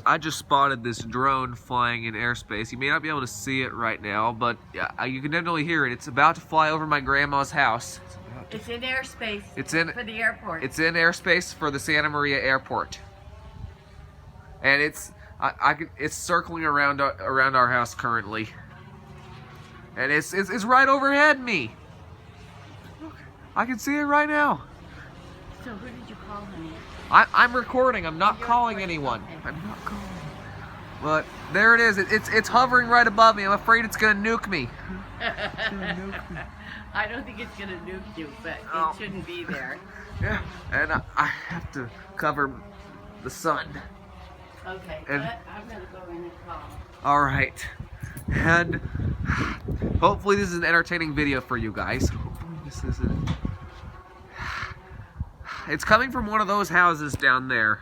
I just spotted this drone flying in airspace. You may not be able to see it right now, but you can definitely hear it. It's about to fly over my grandma's house. It's in airspace. For the airport. It's in airspace for the Santa Maria Airport, and it's circling around our house currently, and it's right overhead me. I can see it right now. So who did you call, honey? I'm recording. I'm not calling anyone. Okay. I'm not calling. But there it is. It's hovering right above me. I'm afraid it's gonna nuke me. It's gonna nuke me. I don't think it's gonna nuke you, but Oh. it shouldn't be there. Yeah, and I have to cover the sun. Okay, And- but I'm gonna go in and call. All right, and hopefully this is an entertaining video for you guys. Hopefully this isn't. It's coming from one of those houses down there.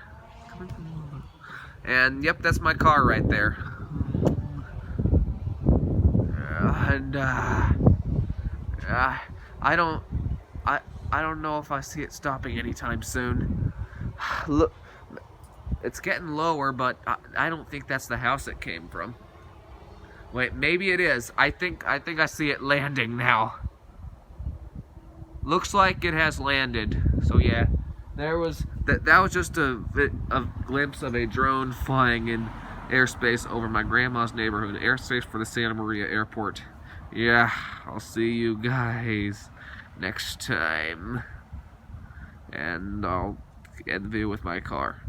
And yep, that's my car right there. And I don't know if I see it stopping anytime soon. Look, it's getting lower, but I don't think that's the house it came from. Wait, maybe it is. I think I see it landing now. Looks like it has landed. So yeah, that was just a glimpse of a drone flying in airspace over my grandma's neighborhood. Airspace for the Santa Maria Airport. Yeah, I'll see you guys next time. And I'll end the video with my car.